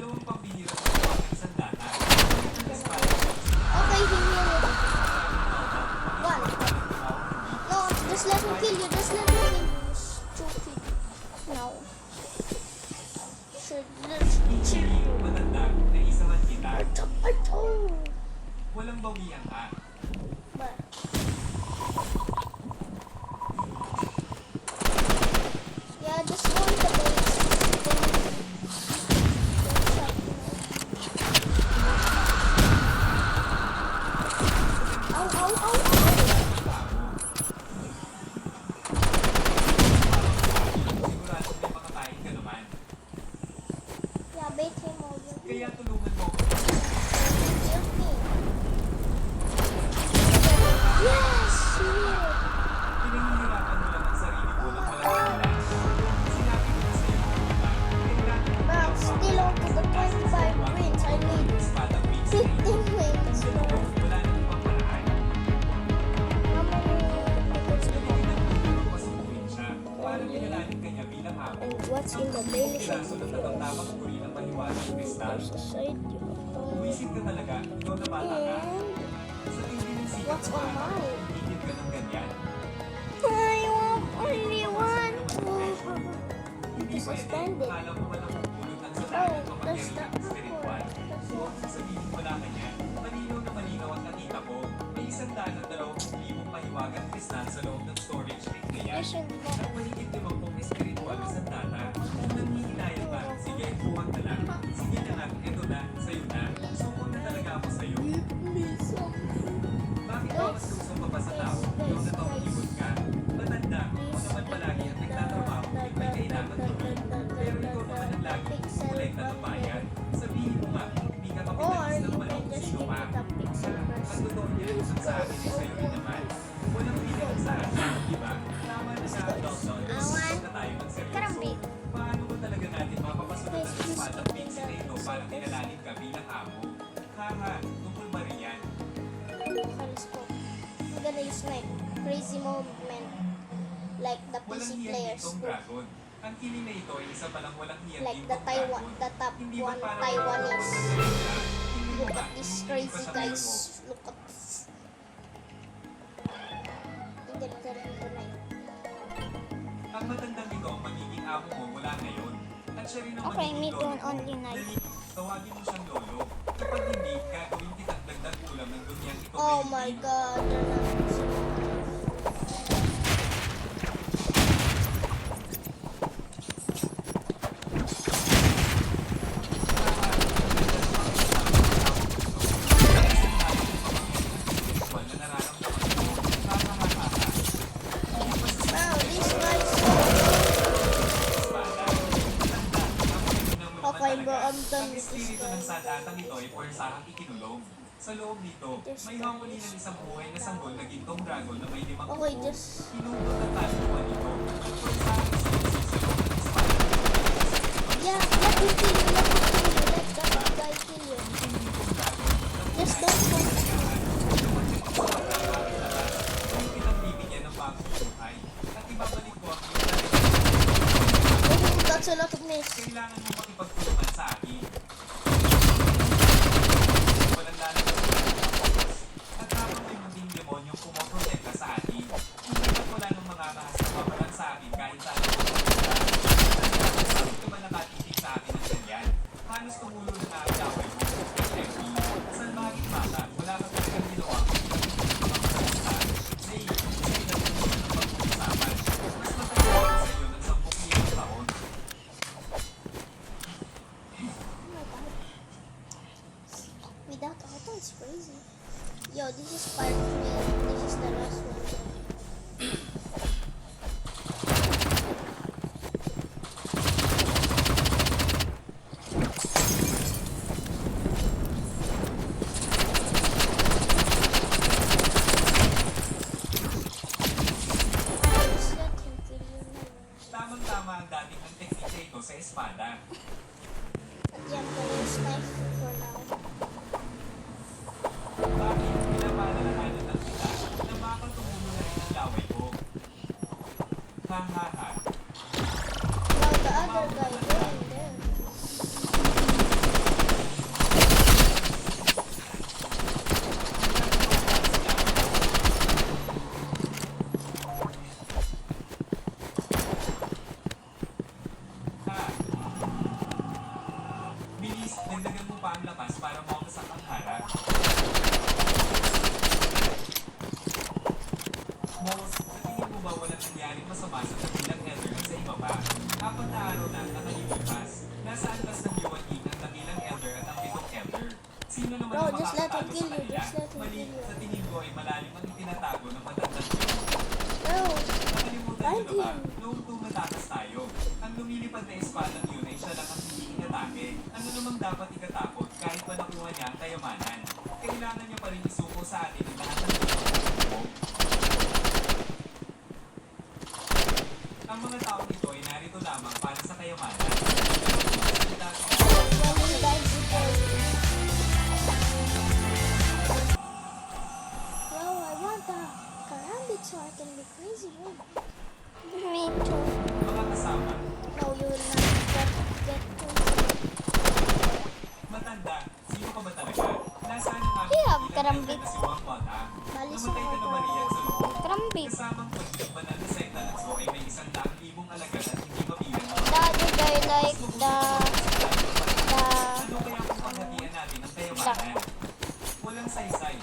Dalawang pambihira sa buwan ng sandata. Okay, heal it. One. No, just let me kill you. Just let me kill you. Stupid. No. Let's chill. Matanda na isahan kita. Arto. Walang bawian ka. But. Yeah, just go in the base. Ow, ow, ow, ow. Siguradong may makakain ka naman. Yeah, bait him over. Kaya tulungan mo ako. Help me. Yes! Shit! Pinahihirapan mo lang ang sarili ko ng walang dahilan. Sinabi ko na sa'yo, diba? Kailangan mo But lang still on to the 25 wins. I need espadang big 15 wins. Pero wala nang ibang paraan. How many tickets do you have? Pinagtutulong pasukuin siya. Parang pinalanin ka niya bilang ako. And what's in the daily shop? Piraso ng natamtamang uri ng mahiwagang kristal. There's a side you have. Buwisit ka talaga, ikaw na bata ka. And Sa tindi ng sikap what's ng on araw, mine? higit ka ng ganyan. I want only one. Hindi It's pa suspended. akala mo man ang pupulot ng Oh, sanayan that's kapangyarihan the spiritual. So, ang sasabihin mo na kanya, malinaw na malinaw ang nakita ko. May 120,000 mahiwagang kristal sa loob ng storage tank na yan. At mahigit 50 espiritual na sandata. Kung nanghihinayan ka, sige, buwag na lang. Sige na lang, eto na, sa'yo na. Suko na talaga ako sa'yo. Bakit ba mas gusto pa ba sa tao? Ikaw na tawag ka. Matanda, ako naman palagi ang nagtatrabaho at may kailangan gawin. Pero ikaw naman ang laging kukulay na ng bayan. Sabihin mo nga, hindi ka Or kapitalis you ng can manok, just sino give ka? it a pixel Ang person. totoo niyan, ang sa akin ay sa'yo rin naman. Walang bilang sa akin, di ba? Tama na sa lockdown. Gusto na tayo ng seryoso. Karambit. Paano ba talaga natin mapapasunod ang espadang pixie na ito para kinalanin ka bilang amo? Haha, tungkol ba rin yan? Telescope. I'm gonna use my crazy movement like the Walang PC hiyang players ditong do. dragon. Ang kiling na ito ay isa palang walang hiyang Like the ditong Taiwan, dragon. the top Hindi ba one parang Taiwanese. Hindi mo Look ba? at these Hindi crazy pa sa guys. mo. Look at this. Ang galing ko na yun. Ang matandang ito ang magiging amo mo mula ngayon. At siya rin ang Okay, magiging meet lolo one mo. only night. Dali, tawagin mo siyang lolo. Kapag hindi, gagawin kitang dagdag ulam ng dunyang ito Oh ngayon my din. god, they're not Sexual na nararamdaman mo. Nakakahaka. Wow, these guys so... Espada. Matanda. Napakinig ng mga Okay, bro, talaga. I'm done Ang with this espiritu ng guy. sandatang ito ay forsahang ikinulong. Sa loob nito, may hanguli ng isang buhay na sanggol na gintong dragon na may 5 Okay, upo. just... Pinulot ang taluan nito. Forsahang isinisip sa loob ng espada. Yeah, let me kill you, let me kill you, let that guy kill you. Just don't want to. Hindi kitang bibigyan ng bagong buhay. At ibabalik ko ang iyong Oh, that's a lot of miss. kailangan mo makipagtulungan sa akin. Walang lalabas na focus. At habang may maging demonyong pumoprotekta sa atin, hindi na wala ng mga kahas na mawalan sa akin kahit saan ako pumunta. Bakit ka ba nakatitig sa akin ng ganyan? Halos tumulo na nga ang laway mo. Jeffy, salbahing bata, wala ka talagang ginawa kung Zay, sa'yo na rin ng pag-uusapan. Mas matagal ako sa iyo ng 10,000 taon. Oh my god. Without auto, it's crazy. Yo, this is part 3. This is the last one. Just let him kill you now. Tamang-tama ang dating ng teknika ito sa espada. At yan, gonna use knife for now. Bakit pinapaalalahanan ng kita na makakatumulo na dagdagan mo pa ang lakas para maumasak ang harap. Moles, sa tingin mo ba walang nangyaring masama sa kabilang elder at sa iba pa? 4 na araw na ang nakalipas. Nasa antas ng liwanag ang kabilang elder at ang 7th elder. Sino naman Bro, ang just let him makakatalo kill sa you, kanila? just let him Mali, kill you. sa tingin ko ay malalim ang itinatago ng matandang Diyo. Bro, Nakalimutan find nyo na ba? him. Noong tumatakas tayo, ang lumilipad na espadang yun ay siya lang ang hindi inatake. Ano namang dapat ikatakot kahit pa nakuha niya ang kayamanan? Kailangan niya pa rin isuko sa atin ang lahat ng ito. Ang mga taong ito ay narito lamang para sa kayamanan. when he died before. Bro, I want the karambit so I can be crazy, bro. Me too. Mga kasama, No, you will not get to. matanda, sino ka ba talaga? Nasaan ang aming Yeah, ilang karambit. elder na si Juan Bata? Bali sa Namatay ka na ba riyan sa loob? Karambit. Kasamang pagbilang banal na sekta ng Zo ay may 100,000 alagad at hindi mabilang ng Daddy, I like the ano kaya kung paghatian natin ang kayamanan? Walang saysay.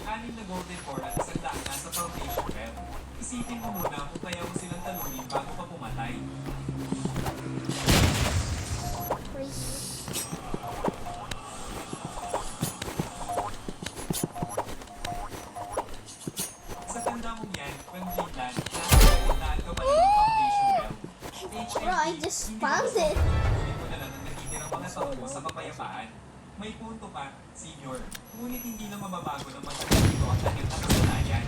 Anim na golden core at 100 nasa foundation well. Isipin mo muna kung kaya mo silang talunin bago ka pumatay. crazy. Sa tanda mong yan, when Greenland, nakakalimutan ka pa rin ng foundation well. HMP, Bro, I just hindi found ba it. tuloy mo na lang ang natitirang mga taon mo sa kapayapaan? May punto ka, senior. Ngunit hindi na mababago ng mga ito ang kanyang nakasanayan.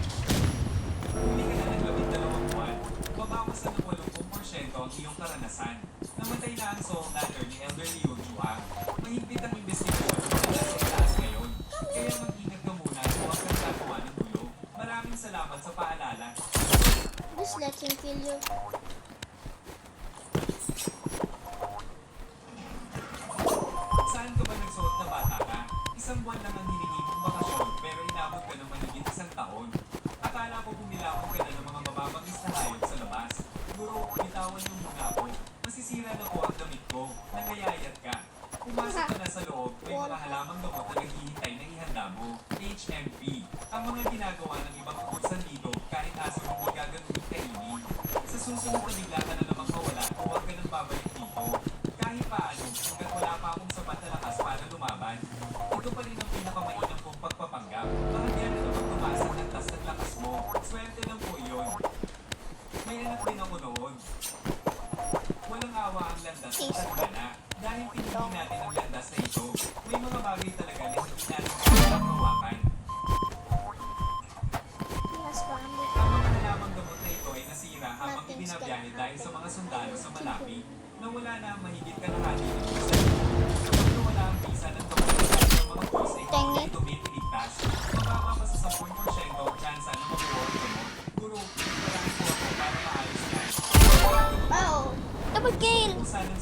Huli ka na ng 12 buwan. Babawas na ng 80% ang iyong karanasan. Namatay na ang soul ladder ni Elder Leo Juang. Mahigpit ang investigasyon na nasa itaas ngayon. Kaya mag-ingat ka muna at huwag kang gagawa ng gulo. Maraming salamat sa paalala. Just let him kill you. Saan ka ba nagsuot na bata ka? 1 buwan lang ang hiningi mong bakasyon pero inabot ka ng mahigit 1 taon. Akala ko bumilakong ka na ng mga mababangis na hayop sa labas. Guro, bitawan niyo muna ako. Masisira na po ang damit ko. Nangayayat ka. Pumasok ka na sa loob, may mga halamang gamot na naghihintay na ihanda mo. HMP. Ang mga ginagawa ng ibang kursan dito, kahit aso hindi gaganunin kainin. Sa susunod na bigla ka na namang mawala, huwag ka nang babalik dito. Kahit paano, hanggat wala pa akong sapat na lakas para lumaban, ito pa rin ang pinakamainam kong pagpapanggap. Bahagyan na naman tumasan ng tas ng lakas mo. Swerte lang po yun. May anak din ako noon. Walang awa ang landas ng tagmana. Dahil pinili natin ang landas na ito, may mga bagay talaga na hindi natin kailangang hawakan. He has karambit. Ang mga halamang gamot na ito ay nasira habang ibinabiyahe dahil sa mga sundalo sa Malapi na wala na ang mahigit kalahati ng visa. Kapag nawala ang visa ng gamot ng mga course ay hindi ito may piligtas. Mababa pa sa 10% ang tsansa na mabuo ang gamot. Guro, marami po ako para maayos yan. Oh, double kill. Kung saan ang